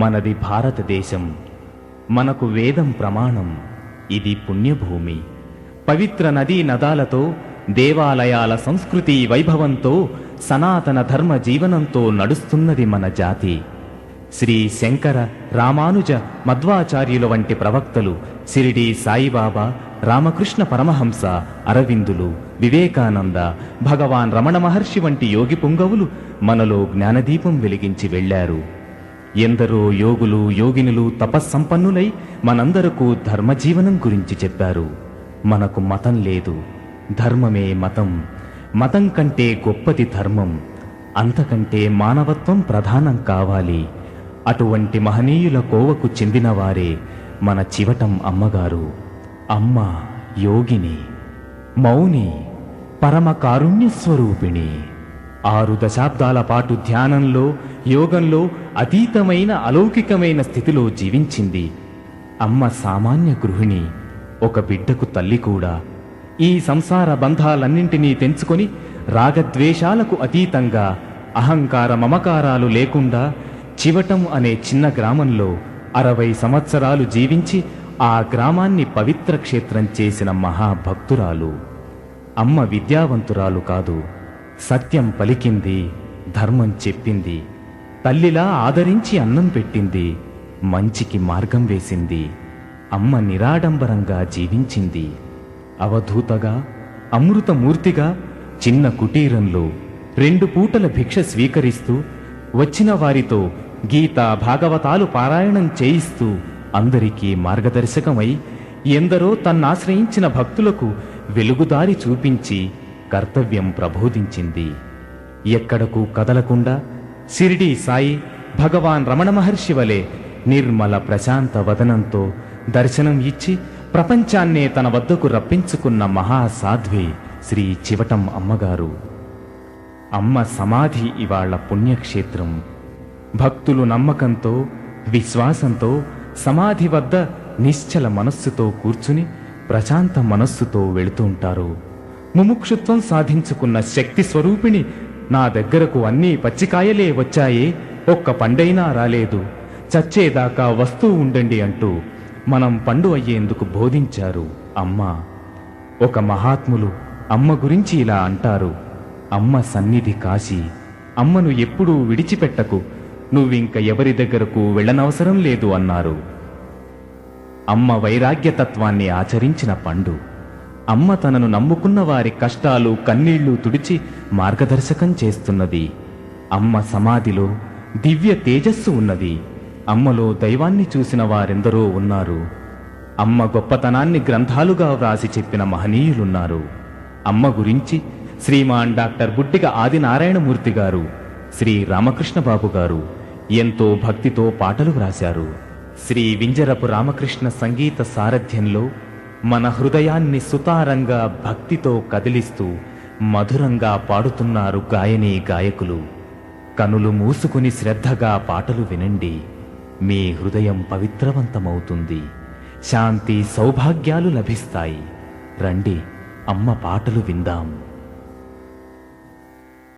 మనది భారతదేశం, మనకు వేదం ప్రమాణం. ఇది పుణ్యభూమి. పవిత్ర నదీ నదాలతో, దేవాలయాల సంస్కృతి వైభవంతో, సనాతన ధర్మ జీవనంతో నడుస్తున్నది మన జాతి. శ్రీ శంకర, రామానుజ, మధ్వాచార్యుల వంటి ప్రవక్తలు, షిరిడీ సాయిబాబా, రామకృష్ణ పరమహంస, అరవిందులు, వివేకానంద, భగవాన్ రమణ మహర్షి వంటి యోగి పుంగవులు మనలో జ్ఞానదీపం వెలిగించి వెళ్లారు. ఎందరో యోగులు, యోగినులు తపస్సంపన్నులై మనందరకు ధర్మజీవనం గురించి చెప్పారు. మనకు మతం లేదు, ధర్మమే మతం. మతం కంటే గొప్పది ధర్మం. అంతకంటే మానవత్వం ప్రధానం కావాలి. అటువంటి మహనీయుల కోవకు చెందినవారే మన చివటం అమ్మగారు. అమ్మ యోగిని, మౌని, పరమ కారుణ్య స్వరూపిణి. 6 దశాబ్దాల పాటు ధ్యానంలో, యోగంలో అతీతమైన అలౌకికమైన స్థితిలో జీవించింది. అమ్మ సామాన్య గృహిణి, ఒక బిడ్డకు తల్లి కూడా. ఈ సంసార బంధాలన్నింటినీ తెంచుకొని రాగద్వేషాలకు అతీతంగా, అహంకార మమకారాలు లేకుండా చివటం అనే చిన్న గ్రామంలో 60 సంవత్సరాలు జీవించి ఆ గ్రామాన్ని పవిత్ర క్షేత్రం చేసిన మహాభక్తురాలు. అమ్మ విద్యావంతురాలు కాదు, సత్యం పలికింది, ధర్మం చెప్పింది. తల్లిలా ఆదరించి అన్నం పెట్టింది, మంచికి మార్గం వేసింది. అమ్మ నిరాడంబరంగా జీవించింది. అవధూతగా, అమృతమూర్తిగా చిన్న కుటీరంలో 2 పూటల భిక్ష స్వీకరిస్తూ, వచ్చిన వారితో గీతా భాగవతాలు పారాయణం చేయిస్తూ అందరికీ మార్గదర్శకమై, ఎందరో తన్నాశ్రయించిన భక్తులకు వెలుగుదారి చూపించి కర్తవ్యం ప్రబోధించింది. ఎక్కడకు కదలకుండా షిరిడీ సాయి, భగవాన్ రమణ మహర్షి వలె నిర్మల ప్రశాంత వదనంతో దర్శనం ఇచ్చి ప్రపంచాన్నే తన వద్దకు రప్పించుకున్న మహాసాధ్వి శ్రీ చివటం అమ్మగారు. అమ్మ సమాధి ఇవాళ పుణ్యక్షేత్రం. భక్తులు నమ్మకంతో, విశ్వాసంతో సమాధి వద్ద నిశ్చల మనస్సుతో కూర్చుని ప్రశాంత మనస్సుతో వెళుతుంటారు. ముముక్షుత్వం సాధించుకున్న శక్తి స్వరూపిణి, నా దగ్గరకు అన్నీ పచ్చికాయలే వచ్చాయే, ఒక్క పండైనా రాలేదు, చచ్చేదాకా వస్తూ ఉండండి అంటూ మనం పండు అయ్యేందుకు బోధించారు అమ్మ. ఒక మహాత్ములు అమ్మ గురించి ఇలా అంటారు: అమ్మ సన్నిధి కాశీ, అమ్మను ఎప్పుడూ విడిచిపెట్టకు, నువ్వింక ఎవరి దగ్గరకు వెళ్ళనవసరం లేదు అన్నారు. అమ్మ వైరాగ్యతత్వాన్ని ఆచరించిన పండు. అమ్మ తనను నమ్ముకున్న వారి కష్టాలు, కన్నీళ్లు తుడిచి మార్గదర్శకం చేస్తున్నది. అమ్మ సమాధిలో దివ్య తేజస్సు ఉన్నది. అమ్మలో దైవాన్ని చూసిన వారెందరో ఉన్నారు. అమ్మ గొప్పతనాన్ని గ్రంథాలుగా వ్రాసి చెప్పిన మహనీయులున్నారు. అమ్మ గురించి శ్రీమాన్ డాక్టర్ బుడ్డిగ ఆదినారాయణమూర్తి గారు, శ్రీ రామకృష్ణ బాబు గారు ఎంతో భక్తితో పాటలు వ్రాశారు. శ్రీ వింజరపు రామకృష్ణ సంగీత సారథ్యంలో మన హృదయాన్ని సుతారంగా భక్తితో కదిలిస్తూ మధురంగా పాడుతున్నారు గాయనీ గాయకులు. కనులు మూసుకుని శ్రద్ధగా పాటలు వినండి. మీ హృదయం పవిత్రవంతమవుతుంది. శాంతి, సౌభాగ్యాలు లభిస్తాయి. రండి, అమ్మ పాటలు విందాం.